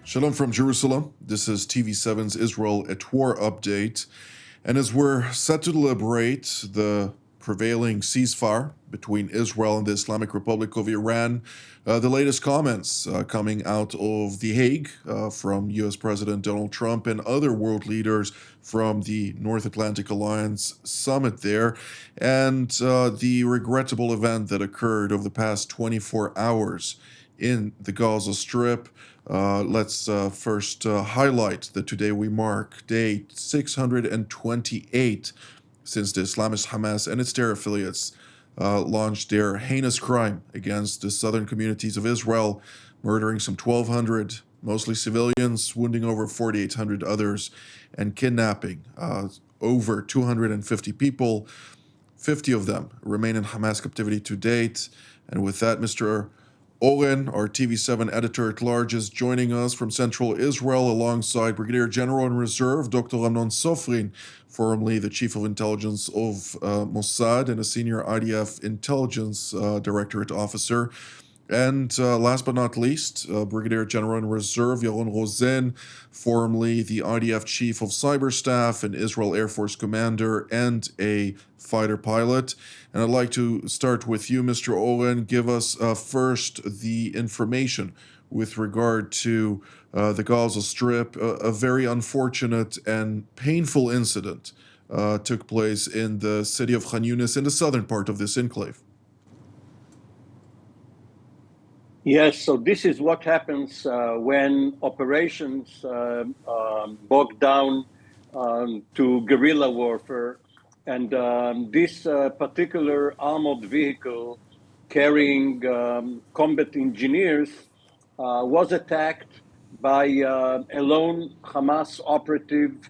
Shalom from Jerusalem. This is TV7's Israel at War update. And as we're set to deliberate the prevailing ceasefire between Israel and the Islamic Republic of Iran, the latest comments coming out of The Hague from U.S. President Donald Trump and other world leaders from the North Atlantic Alliance summit there, and the regrettable event that occurred over the past 24 hours in the Gaza Strip. Let's first highlight that today we mark day 628 since the Islamist Hamas and its terror affiliates launched their heinous crime against the southern communities of Israel, murdering some 1,200, mostly civilians, wounding over 4,800 others, and kidnapping over 250 people. 50 of them remain in Hamas captivity to date. And with that, Mr. Oren, our TV7 editor-at-large, is joining us from Central Israel alongside Brigadier General in Reserve Dr. Amnon Sofrin, formerly the Chief of Intelligence of Mossad and a senior IDF Intelligence Directorate officer. And last but not least, Brigadier General in Reserve Yaron Rosen, formerly the IDF Chief of Cyber Staff and Israel Air Force Commander and a fighter pilot. And I'd like to start with you, Mr. Oren. Give us first the information with regard to the Gaza Strip. A very unfortunate and painful incident took place in the city of Khan Yunis in the southern part of this enclave. Yes, so this is what happens when operations bog down to guerrilla warfare. And this particular armored vehicle carrying combat engineers was attacked by a lone Hamas operative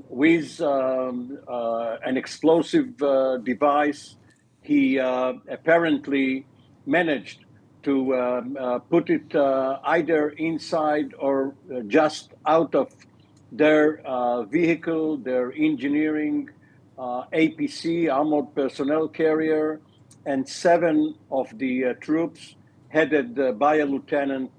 with an explosive device. He apparently managed to put it either inside or just out of their vehicle, their engineering, APC, Armored Personnel Carrier, and 7 of the troops headed by a lieutenant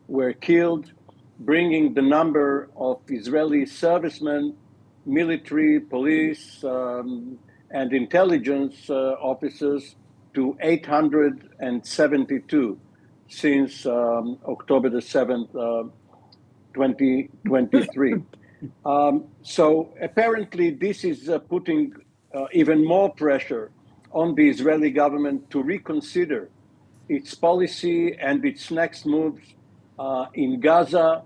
were killed, bringing the number of Israeli servicemen, military, police, and intelligence officers to 872 since October the 7th, 2023. So apparently this is putting even more pressure on the Israeli government to reconsider its policy and its next moves in Gaza.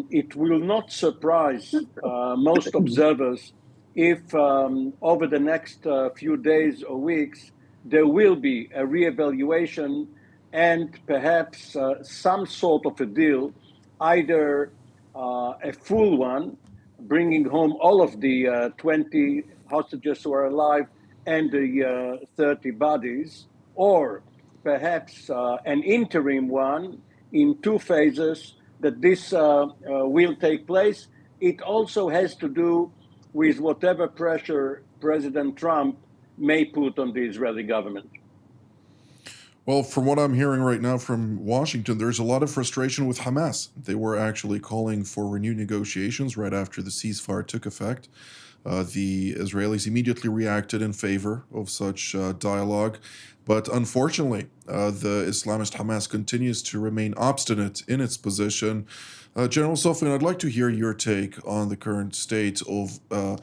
It will not surprise most observers if over the next few days or weeks, there will be a reevaluation and perhaps some sort of a deal, either a full one, bringing home all of the 20 hostages who are alive and the 30 bodies, or perhaps an interim one in 2 phases, that this will take place. It also has to do with whatever pressure President Trump may put on the Israeli government. Well, from what I'm hearing right now from Washington, there's a lot of frustration with Hamas. They were actually calling for renewed negotiations right after the ceasefire took effect. The Israelis immediately reacted in favor of such dialogue. But unfortunately, the Islamist Hamas continues to remain obstinate in its position. General Sofrin, I'd like to hear your take on the current state of the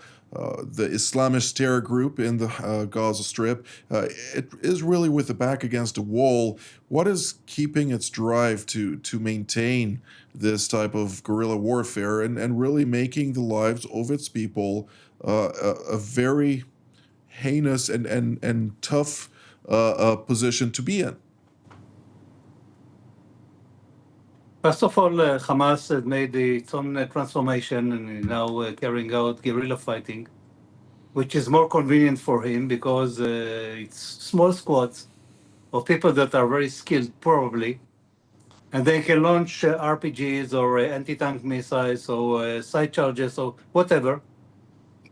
Islamist terror group in the Gaza Strip. It is really with the back against a wall. What is keeping its drive to maintain this type of guerrilla warfare and really making the lives of its people a very heinous and tough position to be in? First of all, Hamas has made its own transformation and is now carrying out guerrilla fighting, which is more convenient for him because it's small squads of people that are very skilled, probably, and they can launch RPGs or anti-tank missiles or side charges or whatever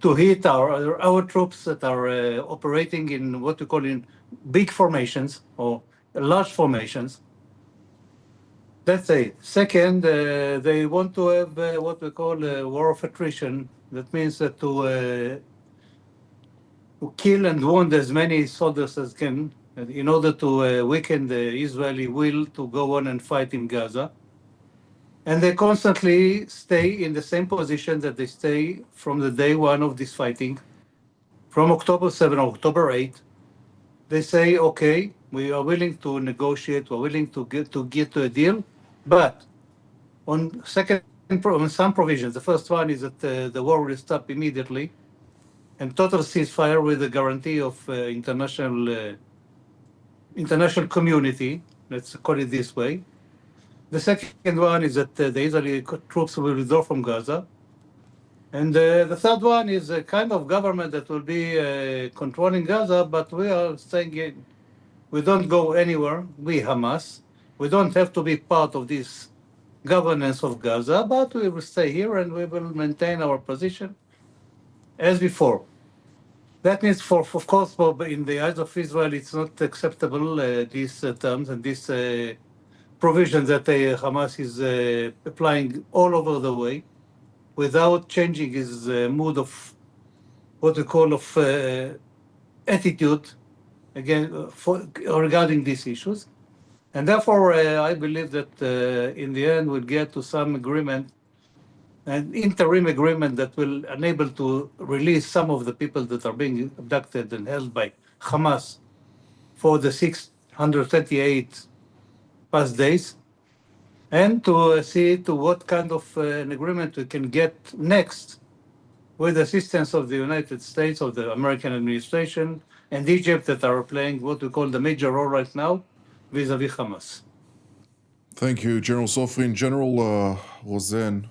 to hit our troops that are operating in what we call in big formations or large formations. That's it. Second, they want to have what we call a war of attrition. That means that to kill and wound as many soldiers as can in order to weaken the Israeli will to go on and fight in Gaza. And they constantly stay in the same position that they stay from the day one of this fighting, from October 7, October 8. They say, okay, we are willing to negotiate, we're willing to get to a deal, but on some provisions. The first one is that the war will stop immediately, and total ceasefire with the guarantee of international community. Let's call it this way. The second one is that the Israeli troops will withdraw from Gaza. And the third one is a kind of government that will be controlling Gaza, but we are saying we don't go anywhere, we Hamas. We don't have to be part of this governance of Gaza, but we will stay here and we will maintain our position as before. That means, of course, in the eyes of Israel, it's not acceptable, these terms and these provisions that Hamas is applying all over the way without changing his mood of what we call of attitude again regarding these issues. And therefore, I believe that in the end, we'll get to some agreement, an interim agreement that will enable to release some of the people that are being abducted and held by Hamas for the 638 past days, and to see to what kind of an agreement we can get next with the assistance of the United States, of the American administration, and Egypt that are playing what we call the major role right now vis-a-vis Hamas. Thank you, General Sofrin. General Rosen,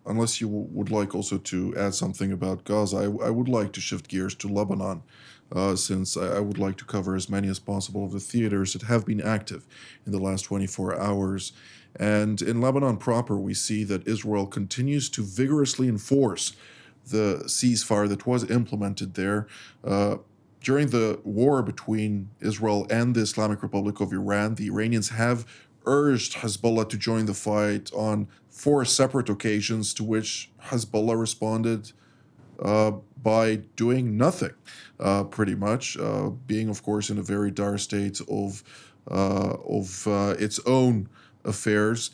unless you would like also to add something about Gaza, I would like to shift gears to Lebanon, since I would like to cover as many as possible of the theaters that have been active in the last 24 hours. And in Lebanon proper, we see that Israel continues to vigorously enforce the ceasefire that was implemented there. During the war between Israel and the Islamic Republic of Iran, the Iranians have urged Hezbollah to join the fight on 4 separate occasions, to which Hezbollah responded by doing nothing, pretty much, being, of course, in a very dire state of its own affairs.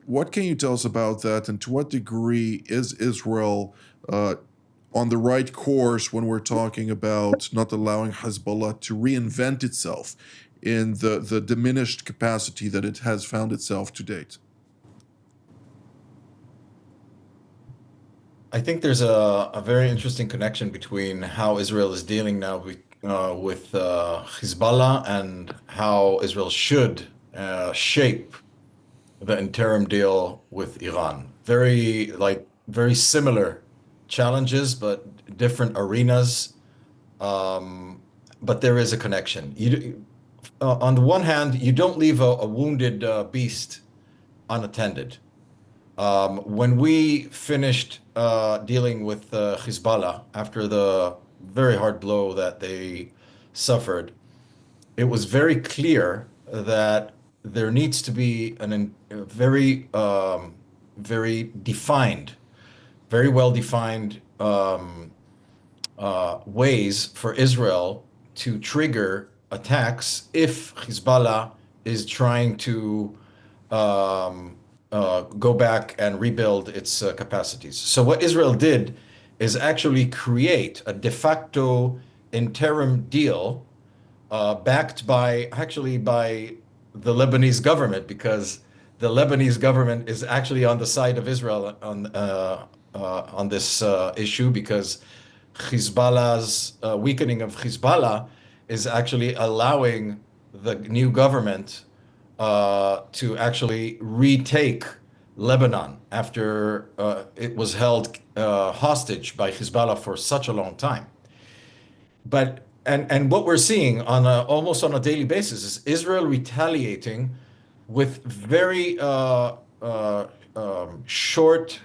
What can you tell us about that, and to what degree is Israel on the right course when we're talking about not allowing Hezbollah to reinvent itself in the diminished capacity that it has found itself to date? I think there's a very interesting connection between how Israel is dealing now with Hezbollah and how Israel should shape the interim deal with Iran. Very similar challenges, but different arenas. But there is a connection. On the one hand, you don't leave a wounded beast unattended. When we finished dealing with Hezbollah after the very hard blow that they suffered, it was very clear that there needs to be very defined, very well-defined ways for Israel to trigger attacks if Hezbollah is trying to go back and rebuild its capacities. So what Israel did is actually create a de facto interim deal backed by the Lebanese government, because the Lebanese government is actually on the side of Israel on this issue, because Hezbollah's weakening of Hezbollah is actually allowing the new government to actually retake Lebanon after it was held hostage by Hezbollah for such a long time. But and what we're seeing on almost on a daily basis is Israel retaliating with very short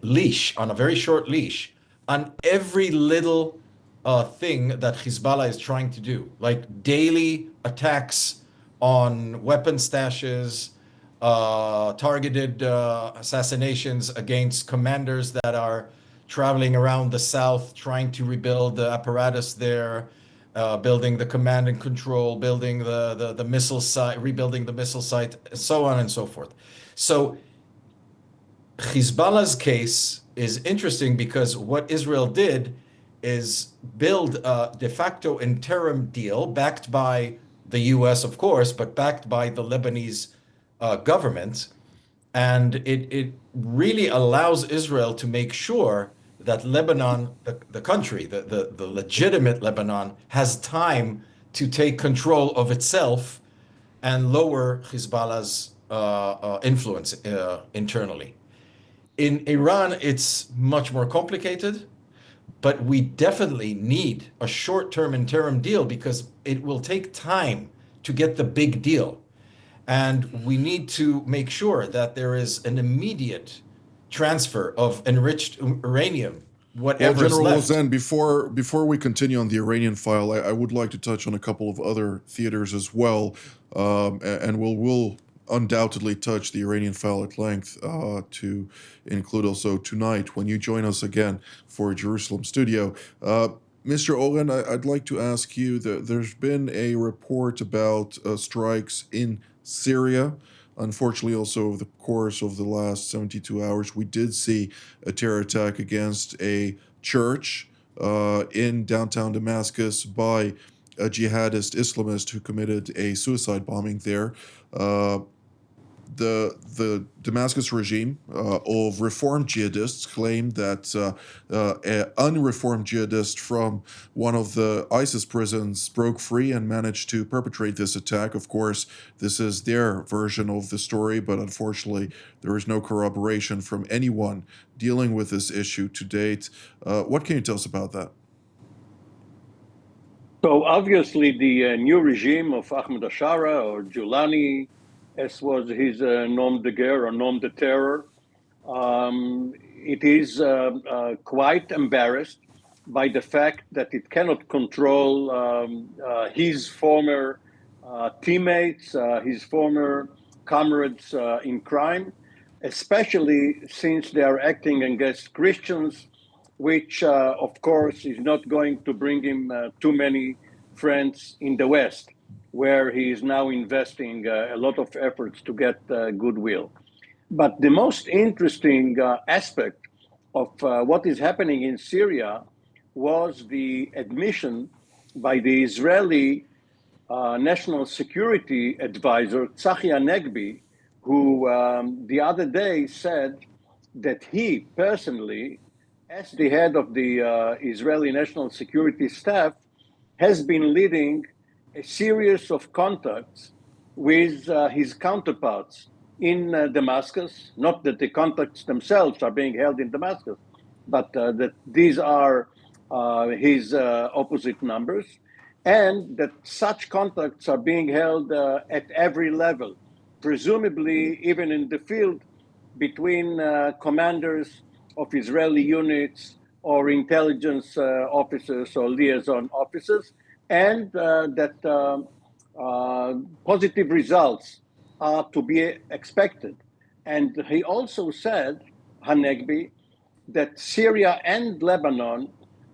leash, on a very short leash, on every little thing that Hezbollah is trying to do, like daily attacks on weapon stashes, targeted assassinations against commanders that are traveling around the south, trying to rebuild the apparatus there, building the command and control, building the missile site, rebuilding the missile site, so on and so forth. So Hezbollah's case is interesting because what Israel did is build a de facto interim deal backed by the US, of course, but backed by the Lebanese government. And it really allows Israel to make sure that Lebanon, the country, the legitimate Lebanon, has time to take control of itself and lower Hezbollah's influence internally. In Iran, it's much more complicated, but we definitely need a short-term interim deal because it will take time to get the big deal. And we need to make sure that there is an immediate transfer of enriched uranium, Well, whatever is General left. Rosen, before we continue on the Iranian file, I would like to touch on a couple of other theaters as well, and we'll undoubtedly touch the Iranian file at length to include also tonight when you join us again for Jerusalem Studio. Mr. Oren, I'd like to ask you that there's been a report about strikes in Syria. Unfortunately, also over the course of the last 72 hours, we did see a terror attack against a church in downtown Damascus by a jihadist Islamist who committed a suicide bombing there. The Damascus regime of reformed jihadists claimed that an unreformed jihadist from one of the ISIS prisons broke free and managed to perpetrate this attack. Of course, this is their version of the story, but unfortunately, there is no corroboration from anyone dealing with this issue to date. What can you tell us about that? So obviously the new regime of Ahmed Ashara or Julani, as was his nom de guerre or nom de terror, it is quite embarrassed by the fact that it cannot control his former teammates, his former comrades in crime, especially since they are acting against Christians, which of course is not going to bring him too many friends in the West, where he is now investing a lot of efforts to get goodwill. But the most interesting aspect of what is happening in Syria was the admission by the Israeli National Security Advisor, Tzachi Hanegbi, who the other day said that he personally, as the head of the Israeli National Security Staff, has been leading a series of contacts with his counterparts in Damascus. Not that the contacts themselves are being held in Damascus, but that these are his opposite numbers, and that such contacts are being held at every level, presumably even in the field between commanders of Israeli units or intelligence officers or liaison officers, and that positive results are to be expected. And he also said, Hanegbi, that Syria and Lebanon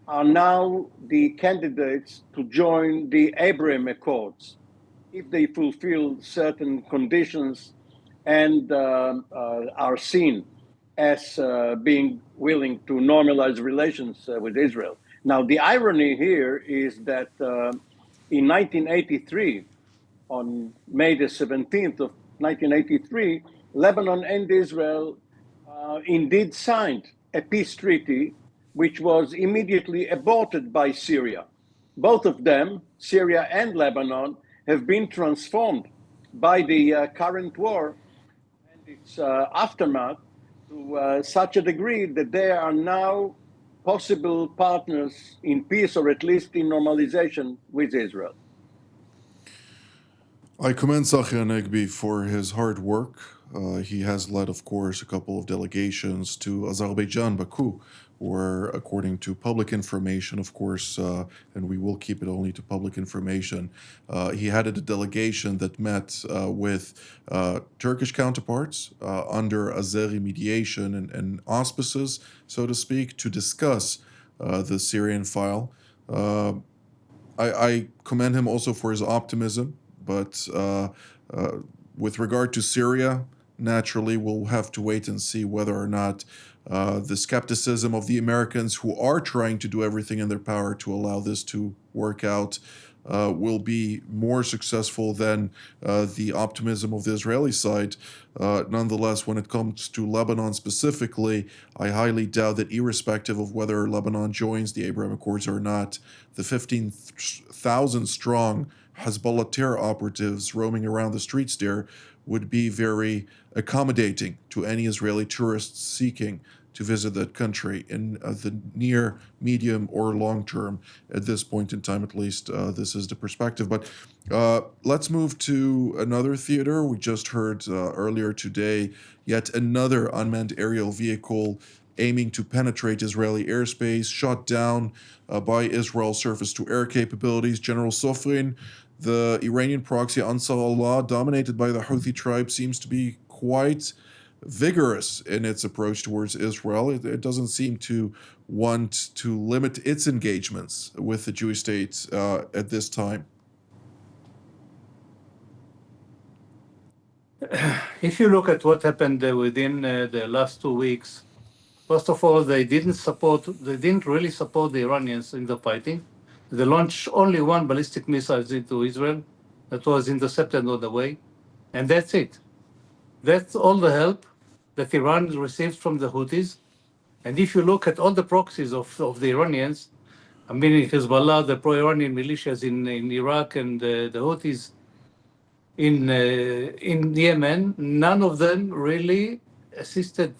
are now the candidates to join the Abraham Accords if they fulfill certain conditions and are seen as being willing to normalize relations with Israel. Now, the irony here is that in 1983, on May the 17th of 1983, Lebanon and Israel indeed signed a peace treaty, which was immediately aborted by Syria. Both of them, Syria and Lebanon, have been transformed by the current war and its aftermath to such a degree that they are now possible partners in peace or at least in normalization with Israel. I commend Tzachi Hanegbi for his hard work He has led, of course, a couple of delegations to Azerbaijan, Baku, where, according to public information, of course, and we will keep it only to public information, he headed a delegation that met with Turkish counterparts under Azeri mediation and auspices, so to speak, to discuss the Syrian file. I commend him also for his optimism, but with regard to Syria, naturally, we'll have to wait and see whether or not the skepticism of the Americans, who are trying to do everything in their power to allow this to work out, will be more successful than the optimism of the Israeli side. Nonetheless, when it comes to Lebanon specifically, I highly doubt that, irrespective of whether Lebanon joins the Abraham Accords or not, the 15,000 strong Hezbollah terror operatives roaming around the streets there would be very accommodating to any Israeli tourists seeking to visit that country in the near, medium, or long term. At this point in time, at least, this is the perspective. But let's move to another theater. We just heard earlier today yet another unmanned aerial vehicle aiming to penetrate Israeli airspace, shot down by Israel's surface-to-air capabilities. General Sofrin, the Iranian proxy Ansar Allah, dominated by the Houthi tribe, seems to be quite vigorous in its approach towards Israel. It doesn't seem to want to limit its engagements with the Jewish state at this time. If you look at what happened within the last 2 weeks, first of all, they didn't really support the Iranians in the fighting. They launched only one ballistic missile into Israel that was intercepted on the way, and that's it. That's all the help that Iran received from the Houthis. And if you look at all the proxies of the Iranians, I mean Hezbollah, the pro-Iranian militias in Iraq, and the Houthis in Yemen, none of them really assisted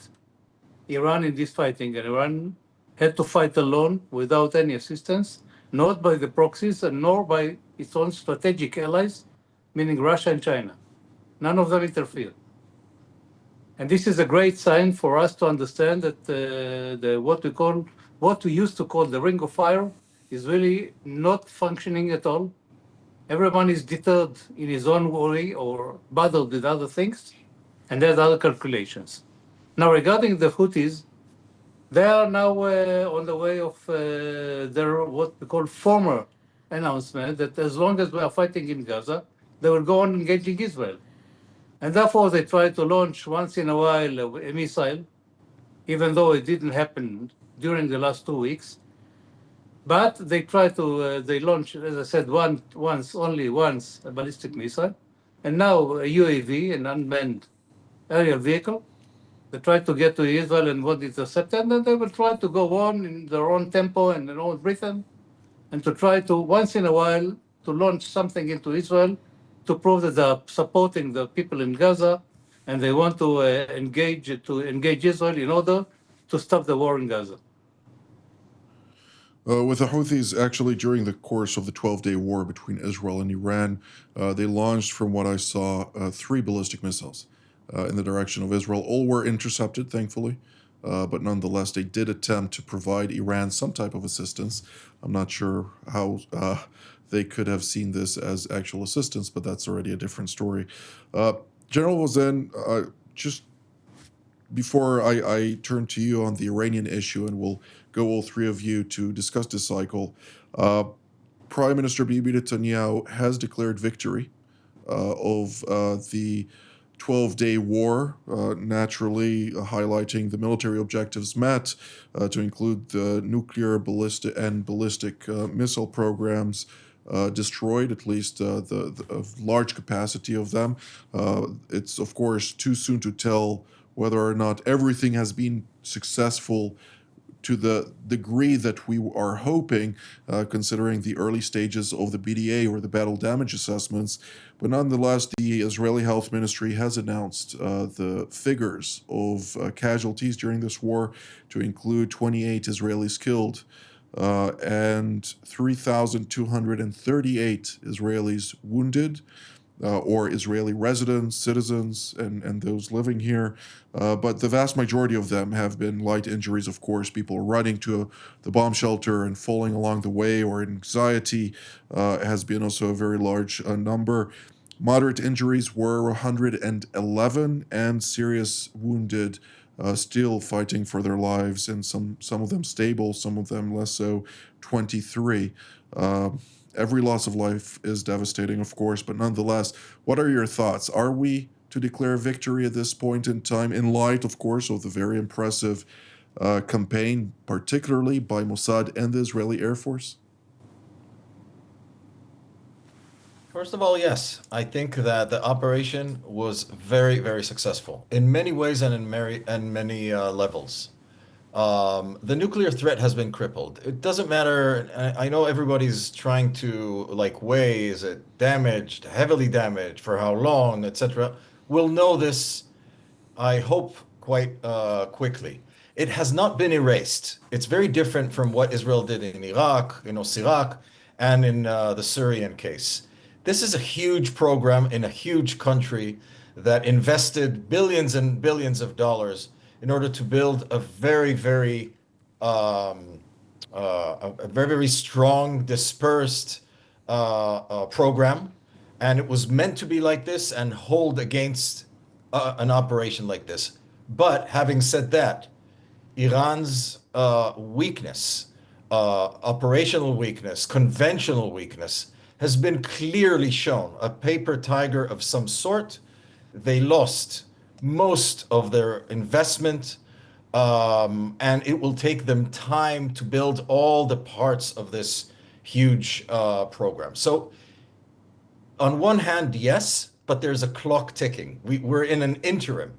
Iran in this fighting. And Iran had to fight alone without any assistance, not by the proxies and nor by its own strategic allies, meaning Russia and China. None of them interfered. And this is a great sign for us to understand that what we used to call the ring of fire is really not functioning at all. Everyone is deterred in his own way or bothered with other things, and there's other calculations. Now, regarding the Houthis, they are now on the way of their what we call former announcement that as long as we are fighting in Gaza, they will go on engaging Israel. And therefore, they try to launch once in a while a missile, even though it didn't happen during the last 2 weeks. But they try to, they launch, as I said, only once a ballistic missile, and now a UAV, an unmanned aerial vehicle. They try to get to Israel and want it intercepted, and then they will try to go on in their own tempo and their own rhythm, and to try to, once in a while, to launch something into Israel to prove that they're supporting the people in Gaza, and they want to engage Israel in order to stop the war in Gaza. With the Houthis, actually, during the course of the 12-day war between Israel and Iran, they launched, from what I saw, 3 ballistic missiles in the direction of Israel. All were intercepted, thankfully, but nonetheless, they did attempt to provide Iran some type of assistance. I'm not sure how they could have seen this as actual assistance, but that's already a different story. General Vozen, just before I turn to you on the Iranian issue, and we'll go all three of you to discuss this cycle, Prime Minister Bibi Netanyahu has declared victory of the 12-day war, naturally highlighting the military objectives met, to include the nuclear, ballistic missile programs destroyed, at least the large capacity of them. It's, of course, too soon to tell whether or not everything has been successful to the degree that we are hoping, considering the early stages of the BDA, or the battle damage assessments. But nonetheless, the Israeli Health Ministry has announced the figures of casualties during this war, to include 28 Israelis killed and 3,238 Israelis wounded. or Israeli residents, citizens, and those living here. But the vast majority of them have been light injuries, of course, people running to the bomb shelter and falling along the way, or anxiety has been also a very large number. Moderate injuries were 111, and serious wounded still fighting for their lives, and some of them stable, some of them less so, 23. Every loss of life is devastating, of course, but nonetheless, what are your thoughts? Are we to declare victory at this point in time, in light, of course, of the very impressive campaign, particularly by Mossad and the Israeli Air Force? First of all, yes, I think that the operation was very, very successful in many ways and in many levels. The nuclear threat has been crippled. It doesn't matter. I know everybody's trying to like weigh, is it damaged, heavily damaged, for how long, etc. We'll know this, I hope, quite quickly. It has not been erased. It's very different from what Israel did in Iraq, in Iraq, and in the Syrian case. This is a huge program in a huge country that invested billions and billions of dollars in order to build a very strong, dispersed program, and it was meant to be like this and hold against an operation like this. But having said that, Iran's weakness, operational weakness, conventional weakness, has been clearly shown. A paper tiger of some sort. They lost most of their investment, and it will take them time to build all the parts of this huge program. So, on one hand, yes, but there's a clock ticking. We're in an interim.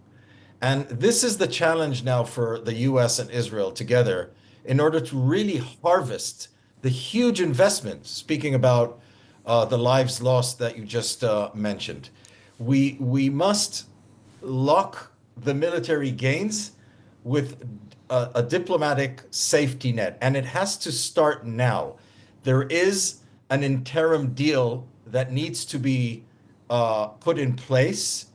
And this is the challenge now for the US and Israel together in order to really harvest the huge investment, speaking about the lives lost that you just mentioned. We must lock the military gains with a diplomatic safety net, and it has to start now. There is an interim deal that needs to be put in place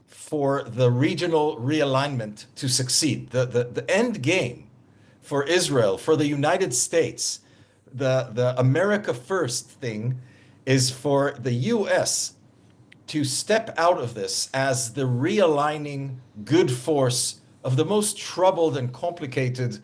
for the regional realignment to succeed. The end game for Israel, for the United States, the America First thing is for the US to step out of this as the realigning good force of the most troubled and complicated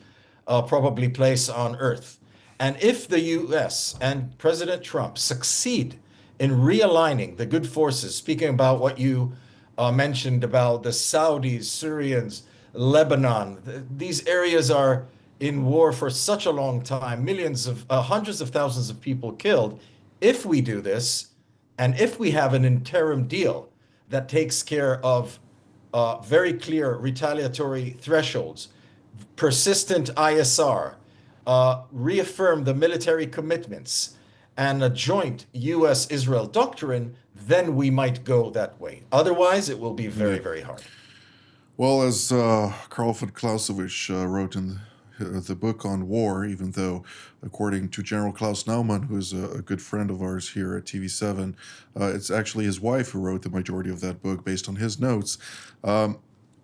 probably place on earth. And if the US and President Trump succeed in realigning the good forces, speaking about what you mentioned about the Saudis, Syrians, Lebanon, these areas are in war for such a long time, millions of, hundreds of thousands of people killed. If we do this, and if we have an interim deal that takes care of very clear retaliatory thresholds, persistent ISR, reaffirm the military commitments, and a joint US-Israel doctrine, then we might go that way. Otherwise, it will be very, very hard. Well, as Karl von Clausewitz wrote in the book on war, even though, according to General Klaus Naumann, who is a good friend of ours here at TV7, it's actually his wife who wrote the majority of that book based on his notes.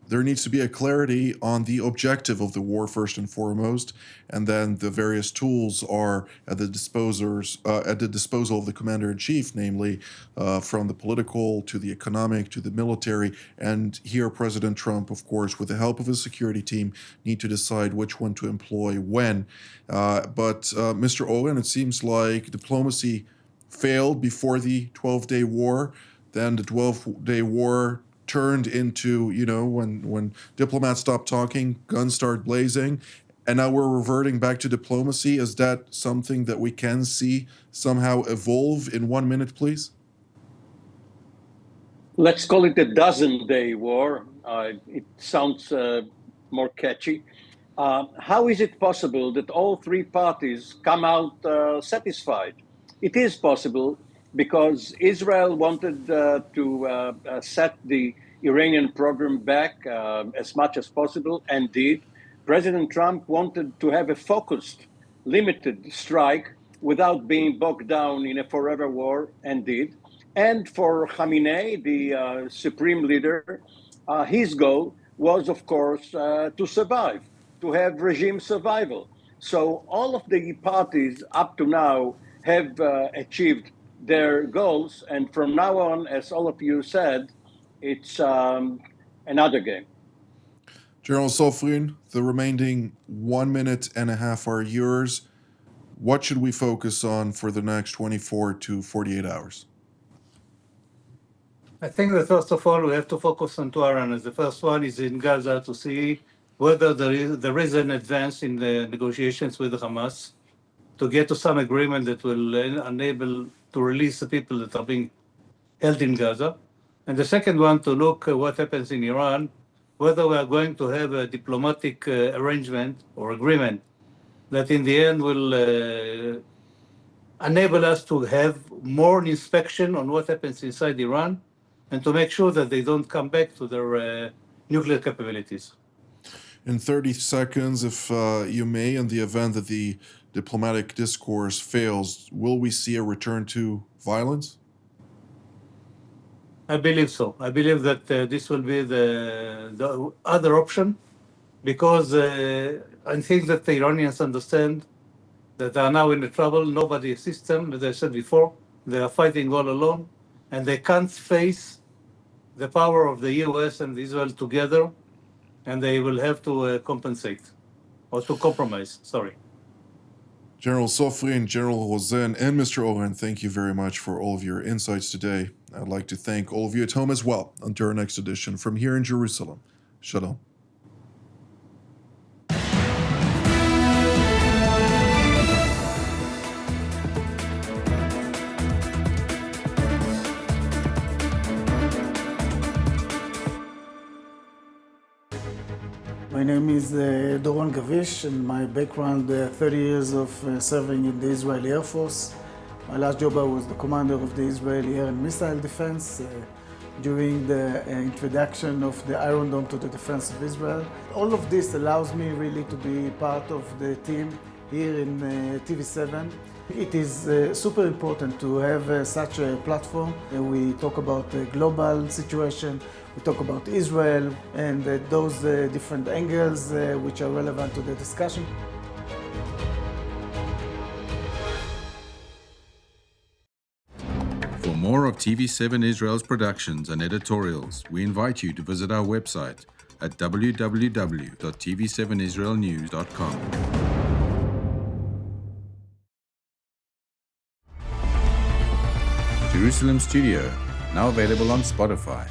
There needs to be a clarity on the objective of the war first and foremost, and then the various tools are at the disposal of the commander-in-chief, namely from the political to the economic to the military. And here, President Trump, of course, with the help of his security team, need to decide which one to employ when. But Mr. Owen, it seems like diplomacy failed before the 12-day war. Then the 12-day war turned into, when diplomats stopped talking, guns start blazing, and now we're reverting back to diplomacy. Is that something that we can see somehow evolve in 1 minute, please? Let's call it a dozen-day war. It sounds more catchy. How is it possible that all three parties come out satisfied? It is possible because Israel wanted to set the Iranian program back as much as possible and did. President Trump wanted to have a focused, limited strike without being bogged down in a forever war and did. And for Khamenei, the supreme leader, his goal was, of course, to survive, to have regime survival. So all of the parties up to now have achieved their goals. And from now on, as all of you said, it's another game. General Sofrin, the remaining 1 minute and a half are yours. What should we focus on for the next 24 to 48 hours? I think that first of all, we have to focus on two areas. The first one is in Gaza to see whether there is an advance in the negotiations with Hamas to get to some agreement that will enable to release the people that are being held in Gaza. And the second one, to look at what happens in Iran, whether we are going to have a diplomatic arrangement or agreement that in the end will enable us to have more inspection on what happens inside Iran and to make sure that they don't come back to their nuclear capabilities. In 30 seconds, if you may, in the event that the diplomatic discourse fails, will we see a return to violence? I believe so. I believe that this will be the other option because I think that the Iranians understand that they are now in the trouble. Nobody assists them, as I said before. They are fighting all alone, and they can't face the power of the US and Israel together, and they will have to compensate or to compromise. Sorry. General Sofrin, General Rosen, and Mr. Oren, thank you very much for all of your insights today. I'd like to thank all of you at home as well until our next edition from here in Jerusalem. Shalom. My name is Doron Gavish, and my background, 30 years of serving in the Israeli Air Force. My last job, I was the commander of the Israeli Air and Missile Defense during the introduction of the Iron Dome to the defense of Israel. All of this allows me really to be part of the team here in TV7. It is super important to have such a platform. We talk about the global situation, we talk about Israel, and those different angles which are relevant to the discussion. For more of TV7 Israel's productions and editorials, we invite you to visit our website at www.tv7israelnews.com. Jerusalem Studio, now available on Spotify.